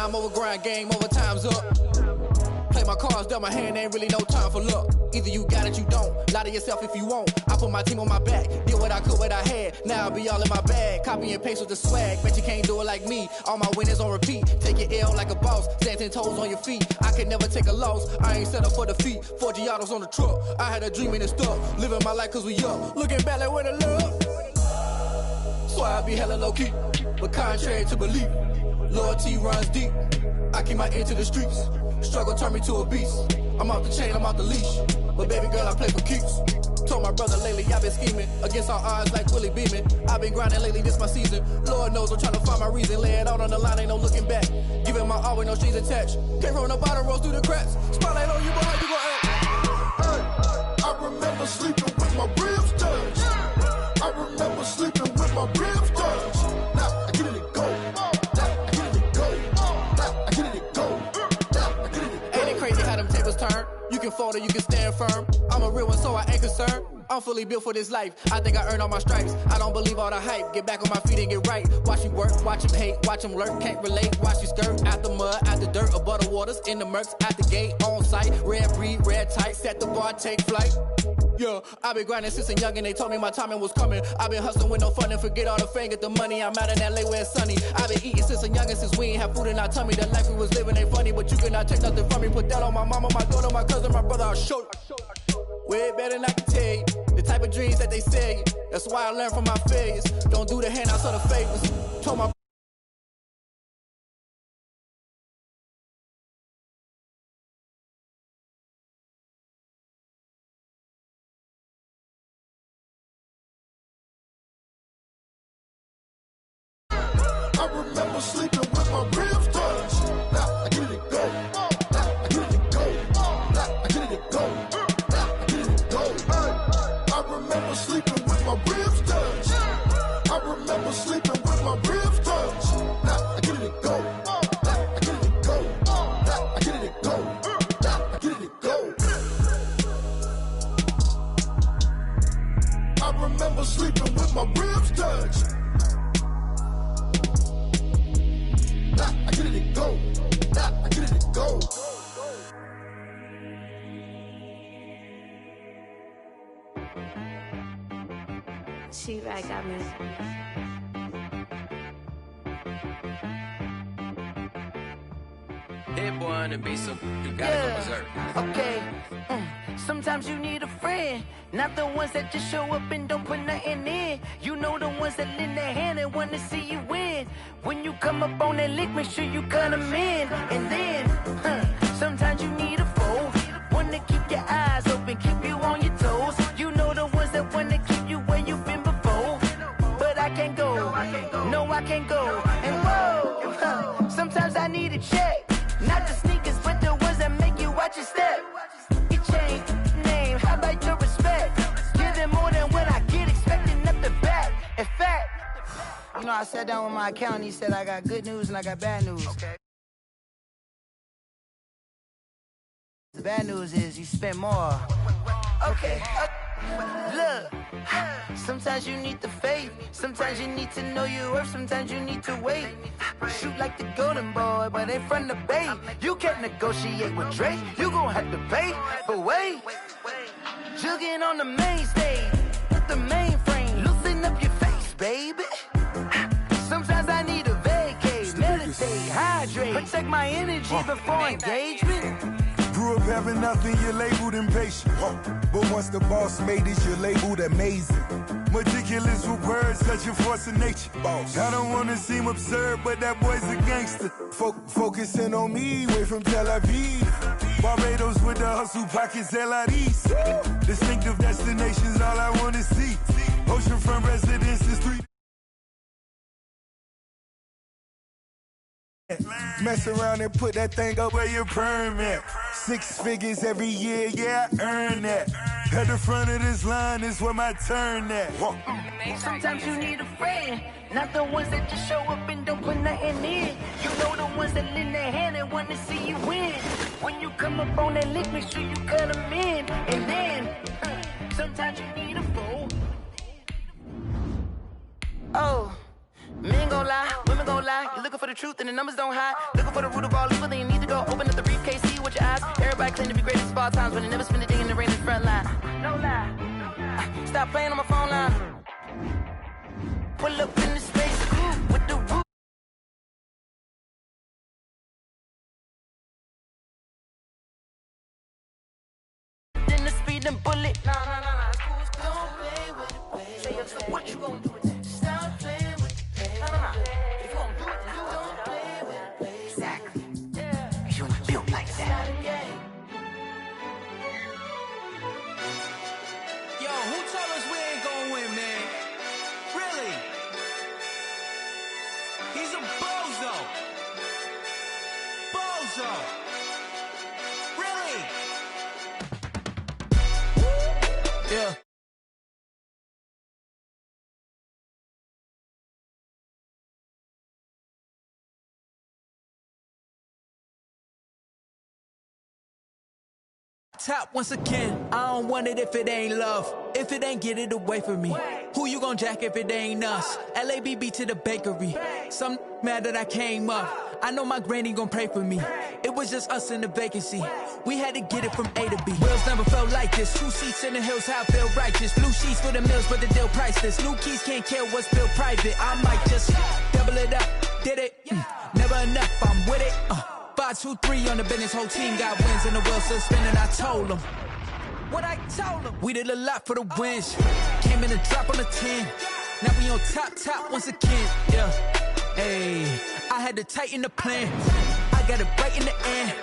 time over grind, game over, time's up. Play my cards, dealt my hand, ain't really no time for luck. Either you got it, you don't. Lie to yourself if you won't. I put my team on my back, did what I could, what I had. Now I'll be all in my bag, copy and paste with the swag. Bet you can't do it like me. All my winners on repeat. Take your L like a boss, stand 10 toes on your feet. I can never take a loss. I ain't set up for defeat. 4 Giottos on the truck. I had a dream and it's stuck. Living my life cause we up. Looking back like where the love. So I be hella low key, but contrary to belief, loyalty runs deep. I keep my ear to the streets. Struggle turned me to a beast. I'm off the chain, I'm off the leash. But baby girl, I play for keeps. Told my brother lately, I've been scheming. Against all odds like Willie Beeman. I've been grinding lately, this my season. Lord knows I'm trying to find my reason. Lay it out on the line, ain't no looking back. Giving my all with no strings attached. Came from the bottom, rose through the cracks. Spotlight on you, boy, how you gon' act? Hey, I remember sleeping with my ribs touched. I remember sleeping with my ribs touched. Now I get it go. Now I get it go. Now I get it go. Ain't it crazy how them tables turn? You can fold or you can stand firm. I'm a real one, so I ain't concerned. I'm fully built for this life. I think I earned all my stripes. I don't believe all the hype. Get back on my feet and get right. Watch you work, watch him hate, watch him lurk. Can't relate, watch you skirt. Out the mud, out the dirt, above the waters, in the murks, at the gate, on site. Red breed, red tight, set the bar, take flight. Yeah, I've been grinding since a youngin', they told me my timing was coming. I've been hustling with no fun and forget all the fame, get the money. I'm out in LA where it's sunny. I've been eating since a youngin', since we ain't have food in our tummy. The life we was living ain't funny, but you cannot take nothing from me. Put that on my mama, my daughter, my cousin, my brother, I'll show you. Way better than I can tell you. The type of dreams that they sell you. That's why I learned from my failures. Don't do the handouts or the favors. Told my I remember sleeping with my ribs touched. Now I get it go. Now I get it go. Now I get it go. Now I get it go. Hey, I remember sleeping with my ribs touched. I remember sleeping with my ribs touched. Now I get it go. Now I get it go. Now I get it go. Now I get it go. I remember sleeping with my ribs touched. Nah, I get it go. Nah, I get it go. She right got me. Hit boy on the beat, so you gotta go berserk. Okay. Sometimes you need a friend, not the ones that just show up and don't put nothing in. You know the ones that lend their hand and want to see you win. When you come up on that lick, make sure you cut them in. And then, sometimes you need a foe, one to keep your eyes open, keep you on your toes. You know the ones that want to keep you where you've been before. But I can't go, no I can't go. And whoa, sometimes I need a check. Not the sneakers, but the ones that make you watch your step. Your chain, name, how about your respect? Give them more than what I get, expecting up the back. In fact, you know, I sat down with my accountant, he said I got good news and I got bad news. Okay. The bad news is you spend more. Okay. Look, sometimes you need the faith, sometimes you need to know your worth, sometimes you need to wait. Shoot like the golden boy, but ain't from the bay. You can't negotiate with Drake, you gon' have to pay. But wait, jugging on the main stage, with the mainframe, loosen up your face, baby. Sometimes I need a vacate, meditate, hydrate, protect my energy before engagement. Grew up having nothing, you're labeled impatient. But once the boss made it, you're labeled amazing. Meticulous with words, such a force of nature. Boss. I don't wanna seem absurd, but that boy's a gangster. Focusing on me, way from Tel Aviv. Barbados with the hustle pockets, LIDs. Distinctive destinations, all I wanna see. Oceanfront residences, 3. Mess around and put that thing up where your permit. 6 figures every year, yeah, I earn that. At the front of this line is where my turn at. Sometimes you need a friend, not the ones that just show up and don't put nothing in. You know the ones that lend their hand and want to see you win. When you come up on that lick, make sure you cut them in. And then, sometimes you need a fool. Oh, men gon' lie, women gon' lie. You're looking for the truth and the numbers don't hide. Looking for the root of all evil, then you need to go open up the briefcase, see with your eyes. Everybody claim to be greatest of all times, but they never spend a day in the rain in the front line. No lie. Stop playing on my phone line. Pull up in the space with the roof. Then the speeding bullet. Nah, it's cool. Don't play with it, baby. So what you gonna do with it? Stop playing with it, baby. Nah. If you gonna do it, then don't play with it, baby. Exactly. Yeah. You ain't built like that. Yo, who told us we ain't gonna win, man? Really? He's a bozo. Bozo. Really? Yeah. Top once again, I don't want it if it ain't love. If it ain't, get it away from me. Who you gon' jack if it ain't us? LABB to the bakery. Some mad that I came up. I know my granny gon' pray for me. It was just us in the vacancy. We had to get it from A to B. Wheels never felt like this. 2 seats in the hills, how I feel righteous. Blue sheets for the mills, but the deal priceless. New keys can't care what's built private. I might just double it up. Did it? Never enough, I'm with it. 5, 2, 3 on the business, whole team got wins and the world still spinning. I told them what I told them. We did a lot for the wins. Came in a drop on the 10. Now we on top once again. Yeah, hey, I had to tighten the plan. I got it right in the end.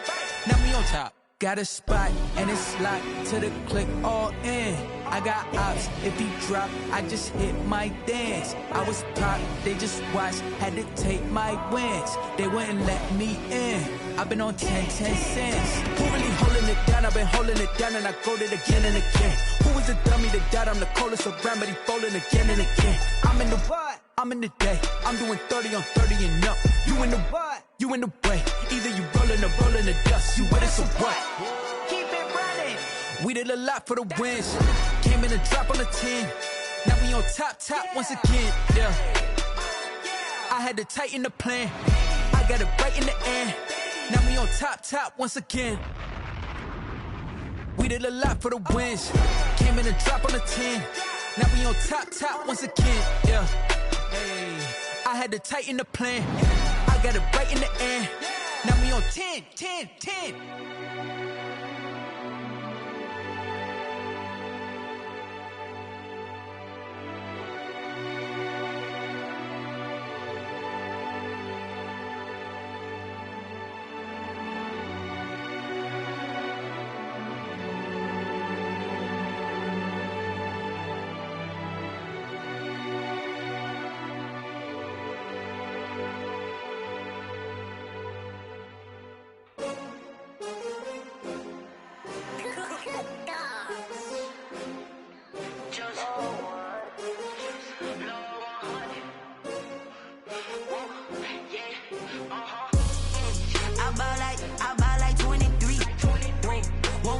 Now we on top. Got a spot and it's locked to the click all in. I got ops, if he drop, I just hit my dance. I was top, they just watched, had to take my wins. They wouldn't let me in. I've been on 10 cents. Who really holding it down? I've been holding it down and I go it again and again. Who was the dummy that died? I'm the coldest around, but he folding again and again. I'm in the what? I'm in the day. I'm doing 30 on 30 and up. You in the what? You in the way. Either you rolling or rolling the dust. You with us or what? Keep it running. We did a lot for the wins. Came in a drop on the 10. Now we on top once again. Yeah. I had to tighten the plan. I got it right in the end. Now we on top once again. We did a lot for the wins. Came in a drop on the 10. Now we on top once again. Yeah. Hey, I had to tighten the plan. I got it right in the end. Now we on 10.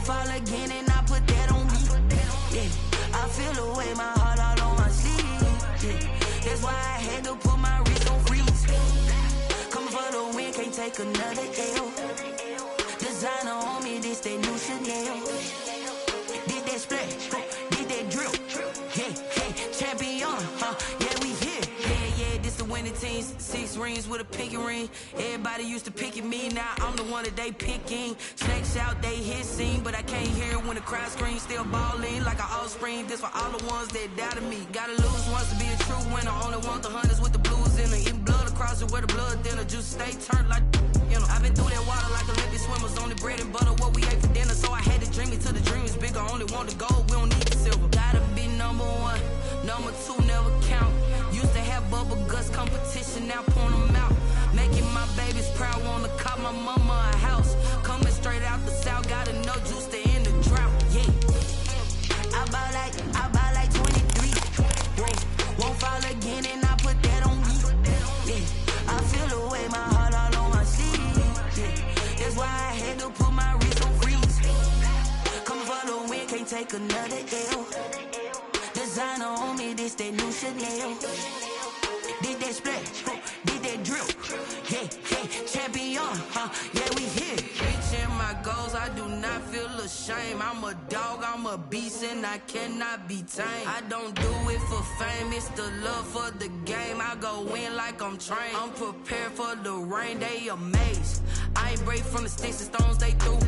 Fall again and I put that on me. Yeah, I feel away, my heart all on my sleeve. Yeah, that's why I had to put my wrist on freeze. Coming for the win, can't take another L. Designer on me, this that new Chanel. Did that splash, did that drill. Yeah, champion, yeah, we here. Yeah, this the winning teams. 6 rings with a pinky ring. Everybody used to pick at me, now I'm the one that they picking. Snakes out, they hissing, but I can't hear it when the crowd screams. Still balling like an offspring. This for all the ones that doubted me. Gotta lose once to be a true winner. Only want the hunters with the blues in it. Eating blood across it where the blood thinner. Juice stay turned like, you know. I've been through that water like Olympic swimmers. Only bread and butter, what we ate for dinner. So I had to dream it till the dream is bigger. Only want the gold, we don't need the silver. Gotta be number 1, number 2 never count. Used to have bubble guts competition, now point them out. Making my babies proud, wanna cop my mama a house. Coming straight out the south, got enough juice to end the drought. Yeah, I buy like 23. Won't fall again and I put that on me. Yeah, I feel away, my heart all on my sleeve. Yeah, that's why I had to put my wrist on freeze. Coming for the win, can't take another L. Designer on me, this that new Chanel. Did that splash, did that drill. champion, yeah, we here. Reaching my goals, I do not feel ashamed. I'm a dog, I'm a beast, and I cannot be tamed. I don't do it for fame, it's the love for the game. I go in like I'm trained. I'm prepared for the rain, they amazed. I ain't break from the sticks and stones they threw.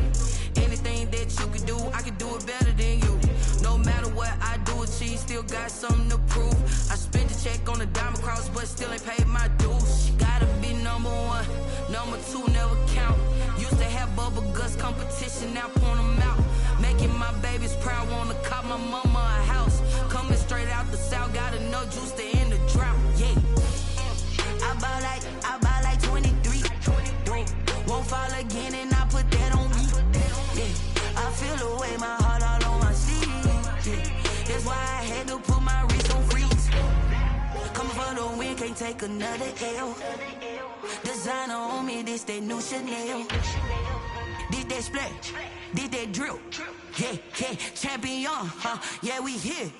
Anything that you can do, I can do it better than you. No matter what I do achieve, still got something to prove. I spent the check on the diamond cross, but still ain't paid my dues. Gotta be number one, number two never count. Used to have bubble guts competition, now point them out. Making my babies proud, wanna cop my mama a house. Coming straight out the south, got enough juice to end the drought, yeah. I buy like 23. Won't fall again and I put that on me, yeah. I feel the way, my heart all on my sleeve, yeah. That's why I had to put my wrist on freeze. Coming for the win, can't take another L. Designer on me, this that new Chanel. Did that splash, did that drill, yeah, champion, yeah, we here.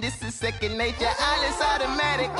This is second nature, all is automatic.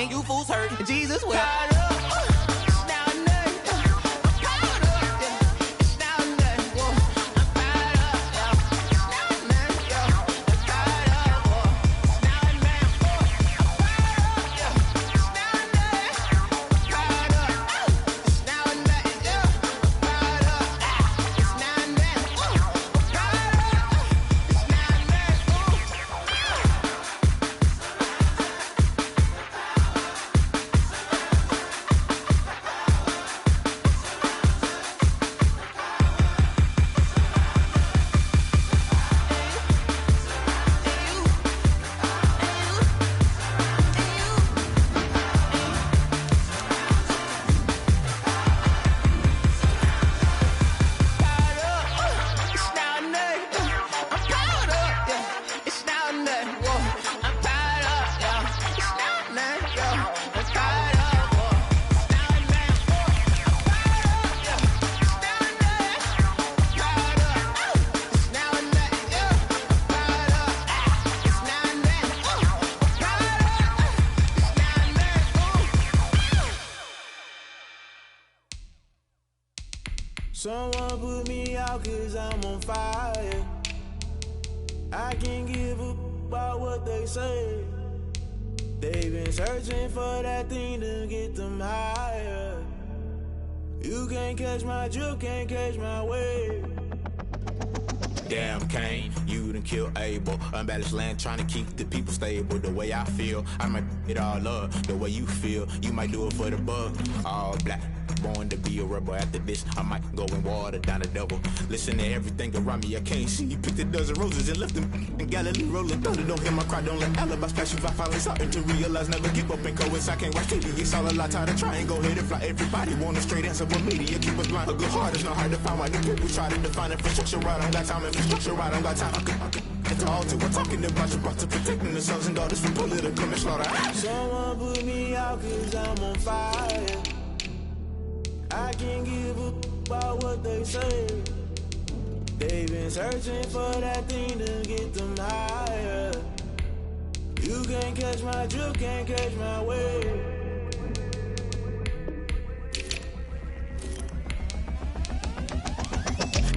You fools hurt, Jesus will. Someone put me out 'cause I'm on fire. I can't give a about what they say. They've been searching for that thing to get them higher. You can't catch my drift, can't catch my wave. Damn, Kane, you done killed Abel. Unbalanced land, trying to keep the people stable. The way I feel, I might it all up. The way you feel, you might do it for the buck. All black, born to be a rebel. After this, I might go and water down the devil. Listen to everything around me, I can't see. He picked a dozen roses and left them in Galilee rolling thunder. Don't hear my cry, don't let alibis pass you by. Finally starting to realize, never give up and coincide. I can't watch TV, it's all a lot. Tired of trying, go ahead and fly. Everybody want a straight answer, but media keep us blind. A good heart is not hard to find. Why the people try to define infrastructure right? I don't got time, infrastructure right, I don't got time. At the altar, we're talking about you, about to protecting the sons and daughters from political and slaughter. Someone put me out cause I'm on fire. I can't give up about what they say. They've been searching for that thing to get them higher. You can't catch my drift, can't catch my wave.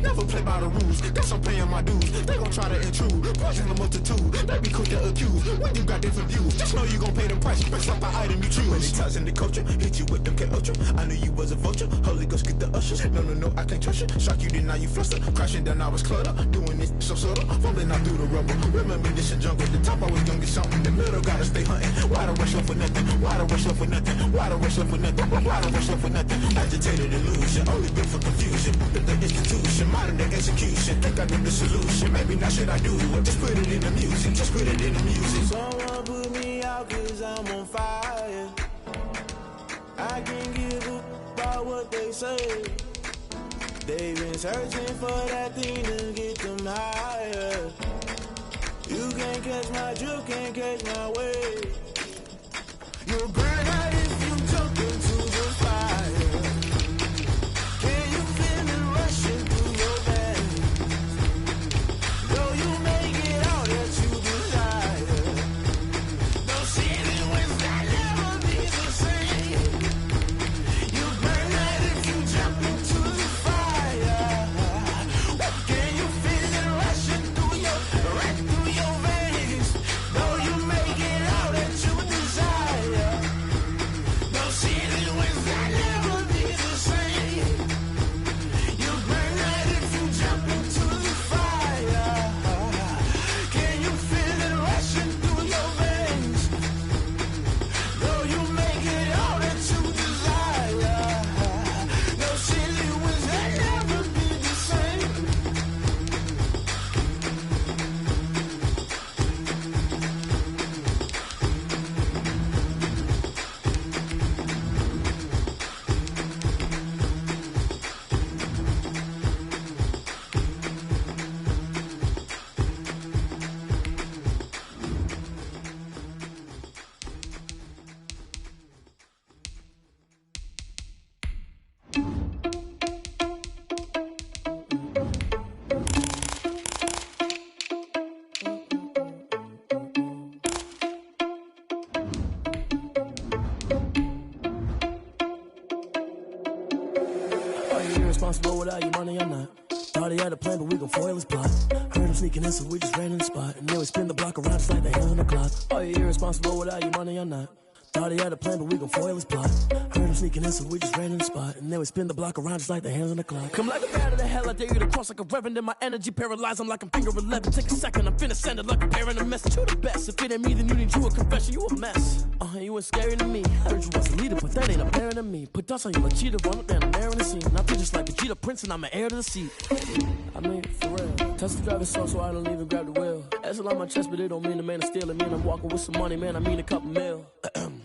Never play by the rules, that's I'm paying my dues. They gon' try to intrude, poison the multitude. They be quick to accuse when you got different views. Just know you gon' pay the price based off the item you choose. Many times in the culture, hit you with them K-Ultra. I knew you was a vulture, Holy Ghost get the ushers. No, I can't trust you. Shock you, then now you fluster. Crashing down, I was cluttered. Doing this so subtle, falling out through the rubble. Remember this in jungle, the top I was young and something. The middle gotta stay hunting. Why the rush up for nothing? Why the rush up for nothing? Why the rush up for nothing? Why the rush up for nothing? Agitated illusion, only built for confusion. The institution, modern day execution. Think I know the solution. Maybe not should I do it? Just put it in the music. Just put it in the music. Someone put me out cause I'm on fire. I can't give up about what they say. They've been searching for that thing to get them higher. You can't catch my drift, can't catch my wave. You'll burn out if you jump into the fire. Can you feel it rushing through your veins? Though you make it all that you desire. No city wins that never be the same. You burn out if you jump into the fire. Can you feel it rushing through your veins? Though you make it all that you desire. No city wins that never be the same. You burn out if you jump into the fire. Can you feel it rushing through your veins? Though you make it all that you desire. No city wins that never be the same. Are you irresponsible without your money or not? Thought he had a plan, but we gon' foil his plot. Heard him sneaking in, so we just ran in the spot. And then we spin the block around just like the hands on the clock. Are you irresponsible without your money or not? Thought he had a plan, but we gon' foil his plot. Heard him sneaking in, so we just ran in the spot. And then we spin the block around just like the hands on the clock. Come like a bat of the hell, I dare you to cross like a reverend. And my energy paralyzed, I'm like I'm finger 11. Take a second, I'm finna send it like a bear in a message. You the best, if it ain't me, then you need you a confession. You a mess, you ain't scary to me. Heard you was a leader, but that ain't apparent to me. Put dust on you like cheetah, run up down the air in the scene. And I feel just like Vegeta Prince, and I'm an heir to the seat. I mean, for real. Test the driver's song, so I don't even grab the wheel. That's on my chest, but it don't mean the man is stealing. Man, I'm walking with some money, man, I mean a couple mil.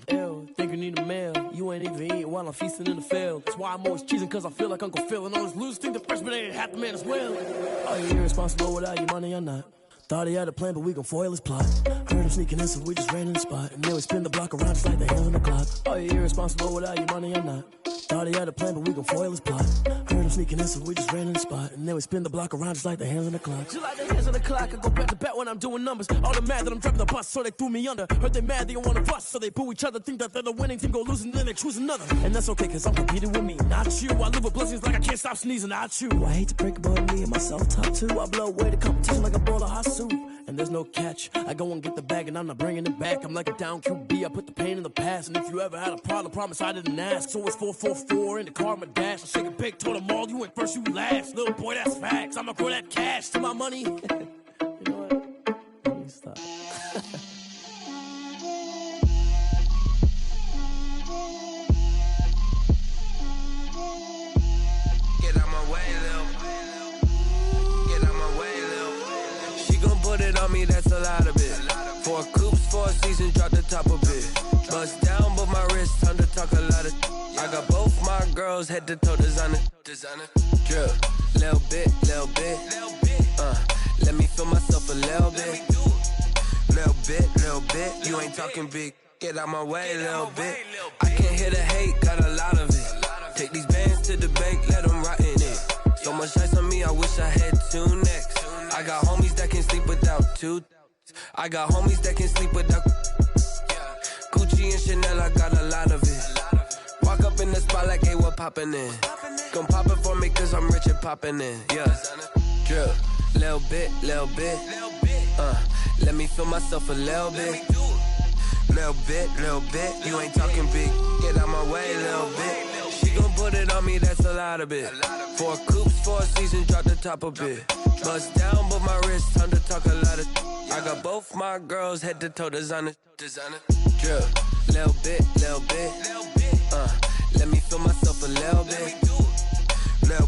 Ew, think you need a meal. You ain't even eating while I'm feasting in the field. That's why I'm always cheesing, cause I feel like Uncle Phil. And all those losers think the freshman ain't half the man as well. Are you irresponsible without your money or not? Thought he had a plan, but we gon' foil his plot. Heard him sneaking in, so we just ran in the spot. And then we spin the block around just like the hands on the clock. Are you irresponsible without your money or not? Thought he had a plan, but we gon' foil his plot. Heard him sneaking in, so we just ran in the spot. And then we spin the block around just like the hands on the clock. Just like the hands on the clock, I go back to back when I'm doing numbers. All the mad that I'm driving the bus, so they threw me under. Heard they mad, they don't wanna bust, so they boo each other. Think that they're the winning team, go losing, then they choose another. And that's okay, cause I'm competing with me, not you. I live with blessings like I can't stop sneezing, not you. I hate to break it, but me and myself top two. I blow away the competition like a bowl of hot soup. And there's no catch, I go and get the bag and I'm not bringing it back. I'm like a down QB, I put the pain in the past. And if you ever had a problem, promise I didn't ask. So it's 444 in the car, my dash. I shake a big, told them all, you went first, you last. Little boy, that's facts, I'ma grow that cash to my money. You know what? Let me stop. on me, that's a lot of it. 4 coops, 4 seasons, drop the top of it. Bust down, but my wrist, time to talk a lot of. I got both my girls, head to toe designer. Drip, little bit. Let me feel myself a little bit. Little bit. You ain't talking big. Get out my way, little bit. I can't hear the hate, got a lot of it. Take these bands to the bank, let them rot in it. So much ice on me, I wish I had 2 necks. I got homies that can sleep without 2. I got homies that can sleep without Gucci and Chanel, I got a lot of it. Walk up in the spot like, hey, what poppin' in? Gon' pop it for me cause I'm rich and poppin' in, yeah. Drip, little bit. Let me feel myself a little bit. Little bit. You ain't talking big. Get out my way, little bit. She gon' put it on me, that's a lot of it. 4 coops, 4 seasons, drop the top a bit. Bust down, but my wrist, time to talk a lot of. I got both my girls, head to toe designer. Drip, little bit. Let me feel myself a little bit. Little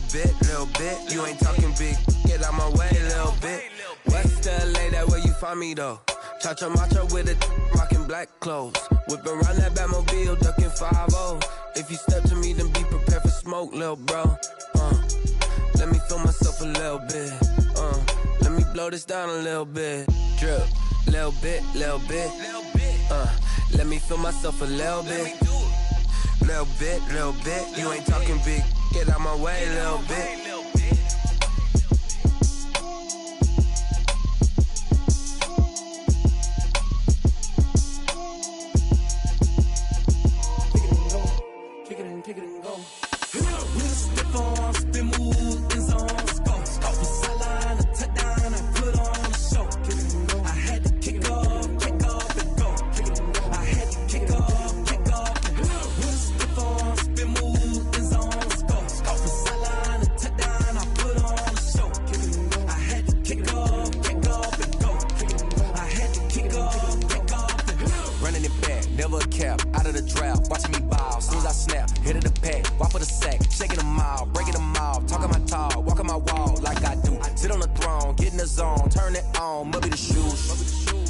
bit. You ain't talking big. Get out my way, little bit. West LA, that where you find me though. Cha-cha matcha with it, rockin' black clothes. Whip around that Batmobile, ducking 5-0. If you step to me, then be prepared for smoke, lil' bro. Let me feel myself a little bit. Let me blow this down a little bit. Drip, little bit. Let me feel myself a little bit. Little bit. You ain't talking big. Get out my way, little bit. Kick it and go. With a stiff on, spin move, in zone, go. From sideline to touchdown, I put on a show. I had to kick off and go. I had to kick off and go. With a stiff on, spin move, in zone, go. From sideline to touchdown, I put on a show. I had to kick off and go. I had to kick off and go. Running it back, never a cap, out of the drought, watching me ball, soon as I snap, hit of the pack, walk for the sack, shaking them all, breaking them off, talking my talk, walking my wall like I do, sit on the throne, get in the zone, turn it on, must be the shoes,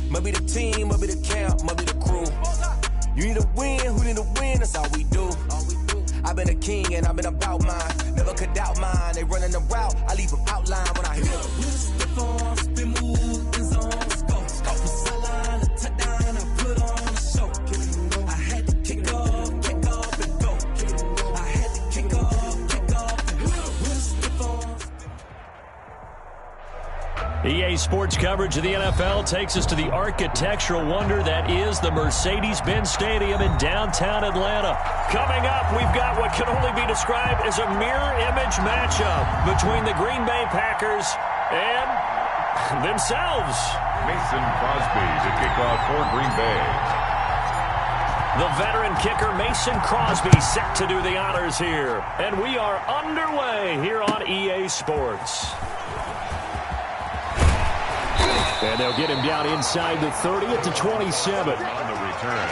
must be the team, must be the camp, must be the crew, you need a win, who need a win, that's all we do, I've been a king and I've been about mine, never could doubt mine, they running the route, I leave them outline when I hit them. With a stiff on, spin move, in zone, go. From sideline to touchdown, I put on a show. I had to kick off and go. I had to kick off and go. With a stiff on. EA Sports coverage of the NFL takes us to the architectural wonder that is the Mercedes-Benz Stadium in downtown Atlanta. Coming up, we've got what can only be described as a mirror image matchup between the Green Bay Packers and themselves. Mason Crosby to kick off for Green Bay. The veteran kicker Mason Crosby set to do the honors here. And we are underway here on EA Sports. And they'll get him down inside the 30 at the 27. On the return,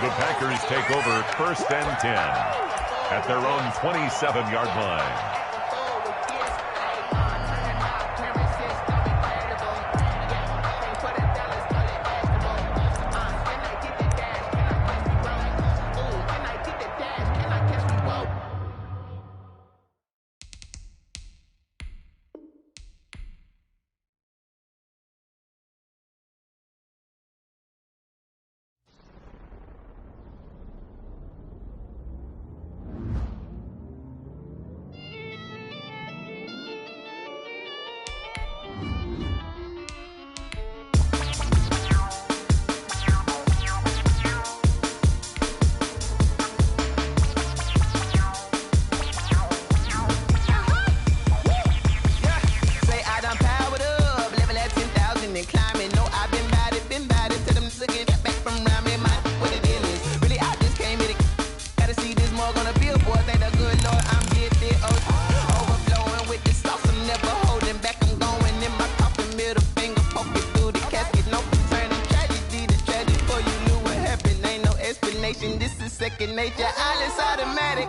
the Packers take over 1st and 10 at their own 27-yard line. Second nature, all is automatic.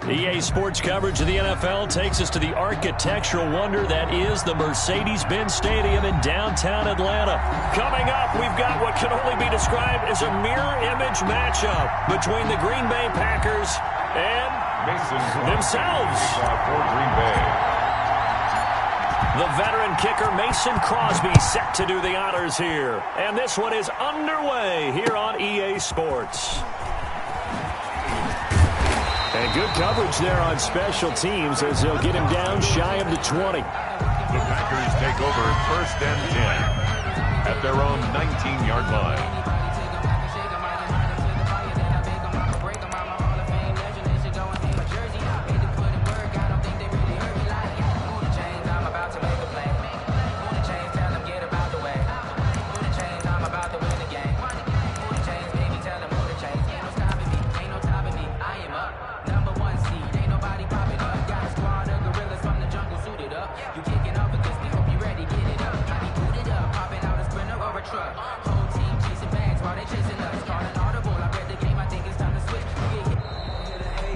EA Sports coverage of the NFL takes us to the architectural wonder that is the Mercedes-Benz Stadium in downtown Atlanta. Coming up, we've got what can only be described as a mirror image matchup between the Green Bay Packers and themselves. For Green Bay. The veteran kicker Mason Crosby set to do the honors here. And this one is underway here on EA Sports. And good coverage there on special teams as they'll get him down shy of the 20. The Packers take over 1st and 10 at their own 19-yard line.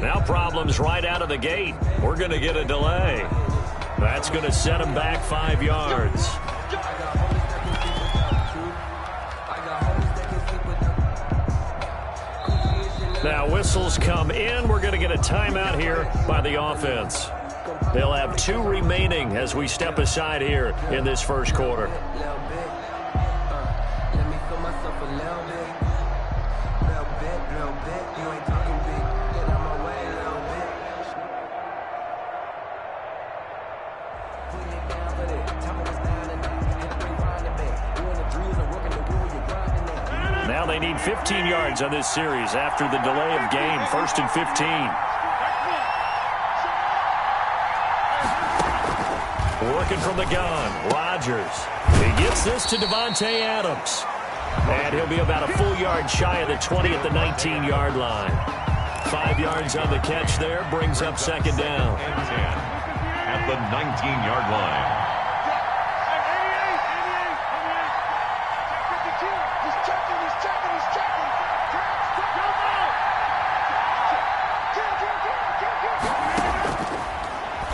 Now problems right out of the gate. We're going to get a delay. That's going to set him back 5 yards. Now whistles come in. We're going to get a timeout here by the offense. They'll have 2 remaining as we step aside here in this first quarter. Now they need 15 yards on this series after the delay of game. 1st and 15. Working from the gun, Rodgers. He gets this to Devontae Adams. And he'll be about a full yard shy of the 20 at the 19-yard line. 5 yards on the catch there, brings up 2nd down. And 10 at the 19-yard line.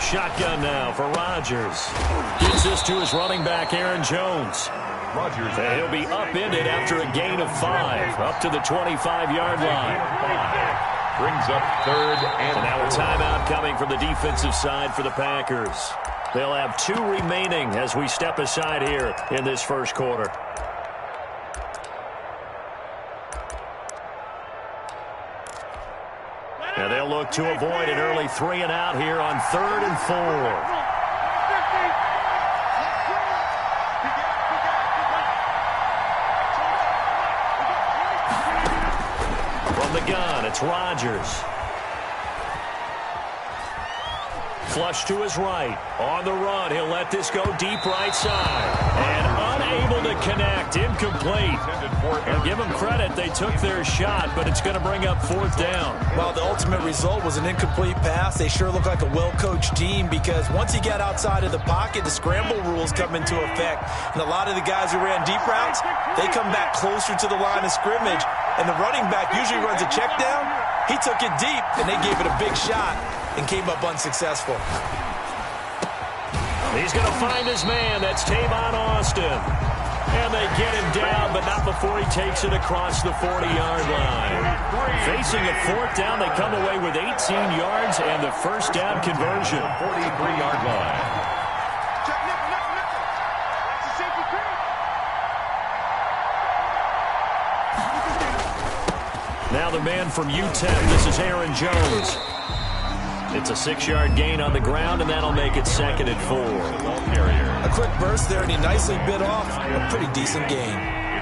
Shotgun now for Rodgers. Gets this to his running back, Aaron Jones. Rodgers. And he'll be upended after a gain of 5, up to the 25-yard line. Brings up 3rd and so now a timeout coming from the defensive side for the Packers. They'll have 2 remaining as we step aside here in this first quarter. Now they'll look to avoid an early 3 and out here on 3rd and 4. From the gun, it's Rodgers. Flush to his right. On the run, he'll let this go deep right side. And unable to connect. Incomplete. And give them credit, they took their shot, but it's going to bring up 4th down. Well, the ultimate result was an incomplete pass. They sure look like a well-coached team because once you get outside of the pocket, the scramble rules come into effect. And a lot of the guys who ran deep routes, they come back closer to the line of scrimmage. And the running back usually runs a check down. He took it deep, and they gave it a big shot and came up unsuccessful. He's going to find his man. That's Tavon Austin. And they get him down, but not before he takes it across the 40-yard line. Facing a 4th down, they come away with 18 yards and the 1st down conversion. 43-yard line. Now the man from UTEP, this is Aaron Jones. It's a 6-yard gain on the ground, and that'll make it 2nd and 4. A quick burst there, and he nicely bit off a pretty decent gain.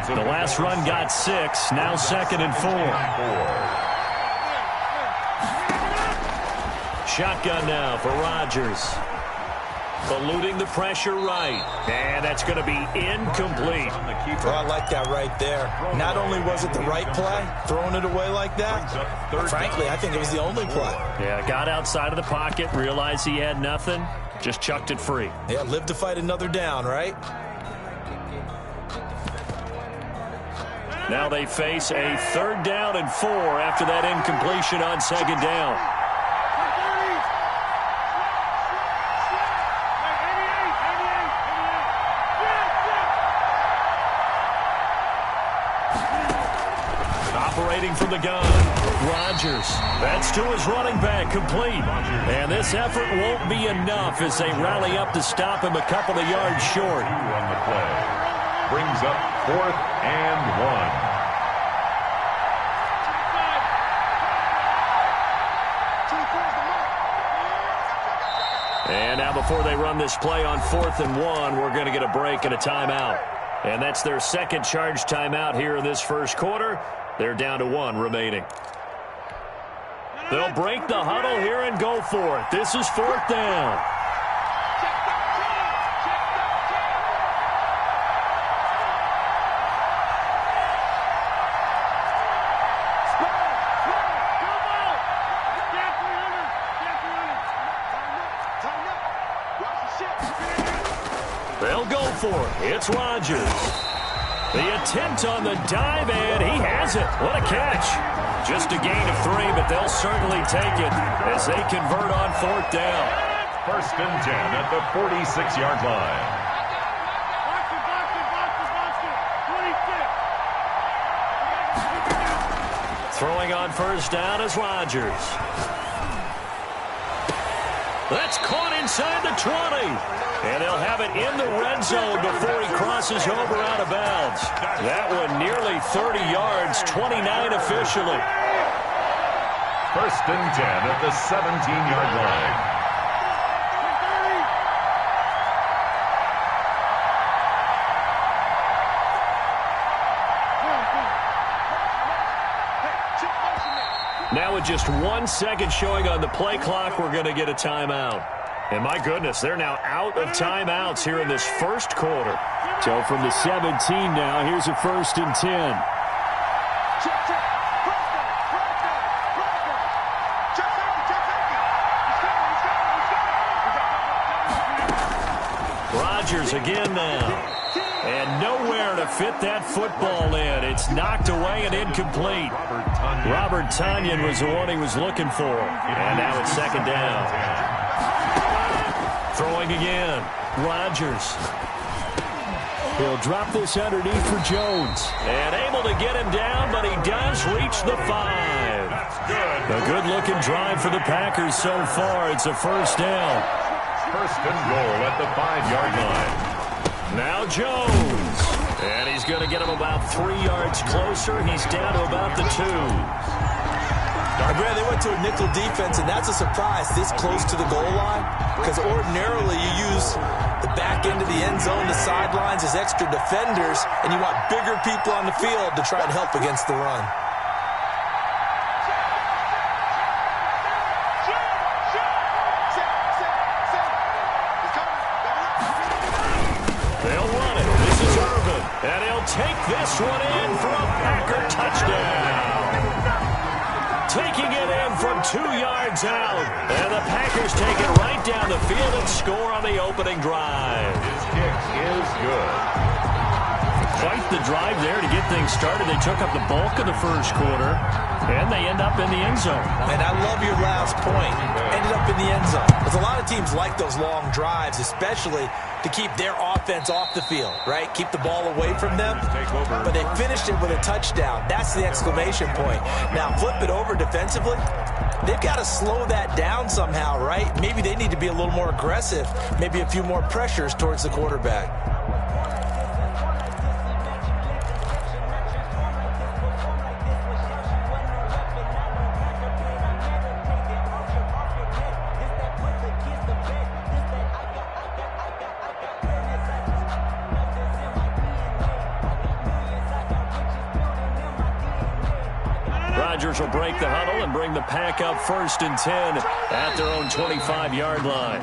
The last run got 6, now 2nd and 4. Shotgun now for Rodgers. Eluding the pressure right. And that's going to be incomplete. Well, I like that right there. Not only was it the right play, throwing it away like that, frankly, I think it was the only play. Yeah, got outside of the pocket, realized he had nothing, just chucked it free. Yeah, live to fight another down, right? Now they face a 3rd down and 4 after that incompletion on 2nd down. Rodgers. That's to his running back, complete. And this effort won't be enough as they rally up to stop him a couple of yards short. On the play. Brings up 4th and 1. And now before they run this play on 4th and 1, we're going to get a break and a timeout. And that's their second charge timeout here in this first quarter. They're down to 1 remaining. They'll break the huddle here and go for it. This is 4th down. They'll go for it. It's Rodgers. The attempt on the dive, and he has it. What a catch. Just a gain of 3, but they'll certainly take it as they convert on 4th down. 1st and 10 at the 46-yard line. Throwing on 1st down is Rodgers. That's caught inside the 20. And they'll have it in the red zone before he crosses over out of bounds. That one nearly 30 yards, 29 officially. 1st and 10 at the 17-yard line. Now with just 1 second showing on the play clock, we're going to get a timeout. And my goodness, they're now out of timeouts here in this first quarter. So from the 17 now, here's a 1st and 10. Rodgers again now. And nowhere to fit that football in. It's knocked away and incomplete. Robert Tonyan was the one he was looking for. And now it's 2nd down. Throwing again. Rodgers. He'll drop this underneath for Jones. And able to get him down, but he does reach the 5. That's good. A good-looking drive for the Packers so far. It's a 1st down. 1st and goal at the 5-yard line. Now Jones. And he's going to get him about 3 yards closer. He's down to about the 2. Brad, they went to a nickel defense, and that's a surprise this close to the goal line, because ordinarily you use the back end of the end zone, the sidelines as extra defenders, and you want bigger people on the field to try and help against the run. They'll run it. This is Irvin, and he'll take this one in for a Packer touchdown. Taking it in from 2 yards out. And the Packers take it right down the field and score on the opening drive. His kick is good. Quite the drive there to get things started. They took up the bulk of the first quarter, and they end up in the end zone. And I love your last point. Ended up in the end zone. Because a lot of teams like those long drives, especially to keep their offense off the field, right? Keep the ball away from them. But they finished it with a touchdown. That's the exclamation point. Now, flip it over defensively. They've got to slow that down somehow, right? Maybe they need to be a little more aggressive. Maybe a few more pressures towards the quarterback. Rodgers will break the huddle and bring the Pack up 1st and 10 at their own 25-yard line.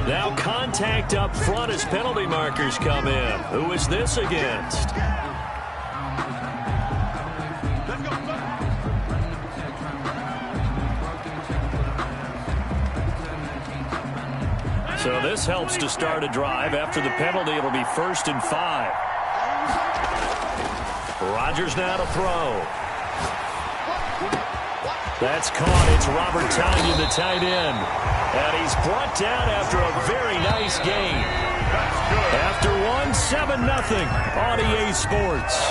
Now contact up front as penalty markers come in. Who is this against? So this helps to start a drive. After the penalty, it'll be 1st and 5. Rodgers now to throw. That's caught. It's Robert Tonyan, the tight end. And he's brought down after a very nice game. After one, 7-0 on EA Sports.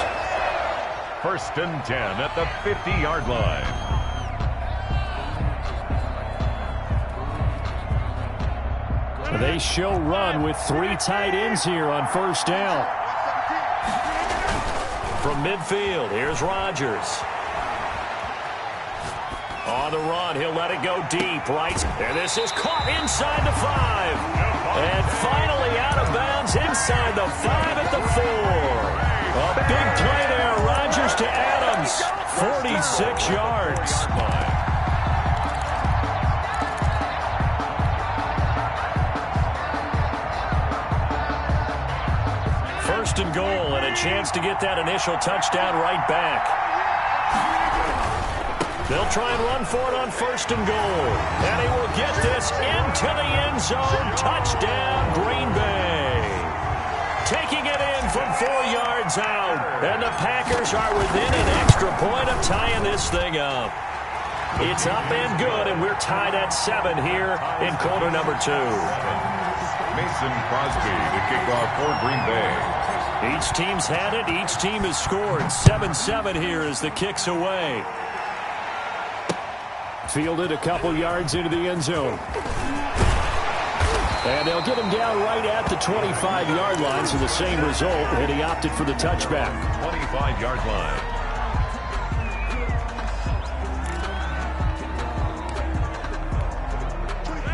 1st and 10 at the 50-yard line. They show run with 3 tight ends here on first down. From midfield, here's Rodgers. On the run, he'll let it go deep, right? And this is caught inside the 5. And finally out of bounds inside the 5 at the 4. A big play there, Rodgers to Adams. 46 yards. First and goal, and a chance to get that initial touchdown right back. They'll try and run for it on first and goal. And he will get this into the end zone. Touchdown, Green Bay. Taking it in from 4 yards out. And the Packers are within an extra point of tying this thing up. It's up and good, and we're tied at 7 here in quarter number 2. Mason Crosby to kick off for Green Bay. Each team's had it. Each team has scored. 7-7 here as the kick's away. Fielded a couple yards into the end zone. And they'll get him down right at the 25-yard line, so the same result, and he opted for the touchback. 25-yard line.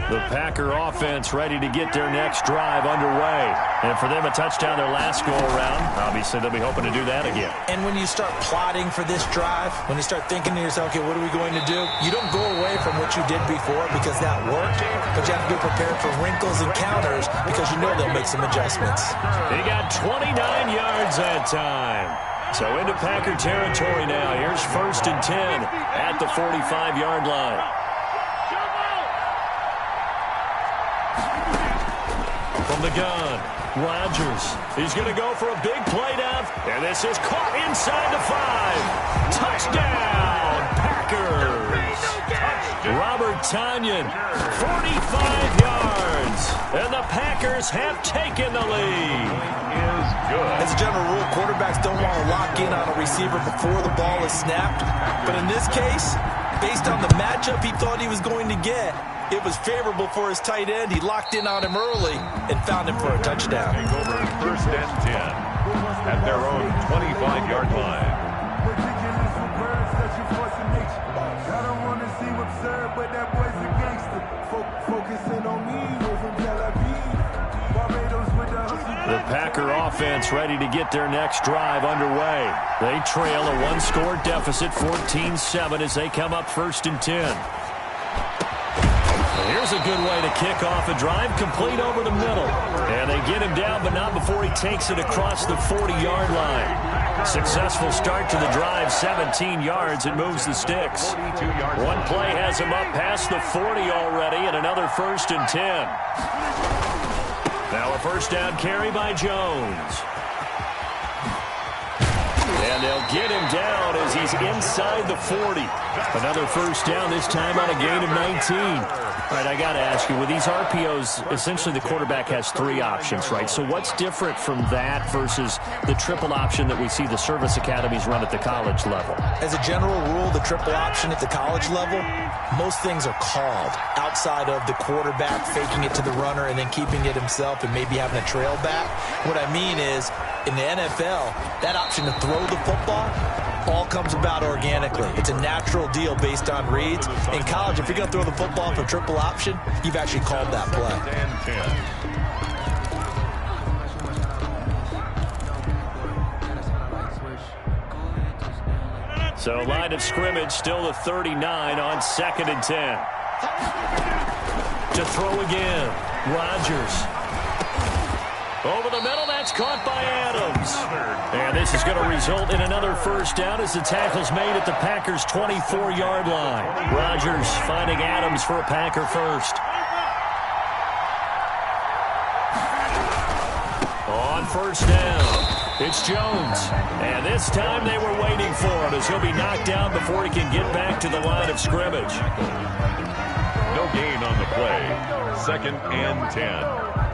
The Packer offense ready to get their next drive underway. And for them, a touchdown their last go-around. Obviously, they'll be hoping to do that again. And when you start plotting for this drive, when you start thinking to yourself, okay, what are we going to do? You don't go away from what you did before because that worked, but you have to be prepared for wrinkles and counters because you know they'll make some adjustments. He got 29 yards that time. So into Packer territory now. Here's first and 10 at the 45-yard line. From the gun, Rodgers. He's going to go for a big play down. And this is caught inside the 5. Touchdown, Packers. Robert Tonyan, 45 yards. And the Packers have taken the lead. Is good. As a general rule, quarterbacks don't want to lock in on a receiver before the ball is snapped. But in this case, based on the matchup he thought he was going to get, it was favorable for his tight end. He locked in on him early and found him for a touchdown. Take over first and 10 at their own 25-yard line. Ridiculous with words that you force in nature. I don't want to seem absurd, but that boy's a gangster. Focusing on me, we're from Tel Aviv. Barbados with the hustle. The Packer offense ready to get their next drive underway. They trail a 1-score deficit, 14-7, as they come up first and 10. Here's a good way to kick off a drive, complete over the middle. And they get him down, but not before he takes it across the 40-yard line. Successful start to the drive, 17 yards. It moves the sticks. One play has him up past the 40 already, and another first and 10. Now a first down carry by Jones. And they'll get him down as he's inside the 40. Another first down, this time on a gain of 19. All right, I got to ask you, with these RPOs, essentially the quarterback has 3 options, right? So what's different from that versus the triple option that we see the service academies run at the college level? As a general rule, the triple option at the college level, most things are called outside of the quarterback faking it to the runner and then keeping it himself and maybe having a trail back. What I mean is, in the NFL, that option to throw the football all comes about organically. It's a natural deal based on reads. In college, if you're going to throw the football for triple option, you've actually called that play. So line of scrimmage still the 39 on 2nd and 10. To throw again, Rodgers. Over the middle, that's caught by Adams. And this is going to result in another first down as the tackle's made at the Packers' 24-yard line. Rodgers finding Adams for a Packer first. On first down, it's Jones. And this time they were waiting for him as he'll be knocked down before he can get back to the line of scrimmage. No gain on the play. 2nd and 10.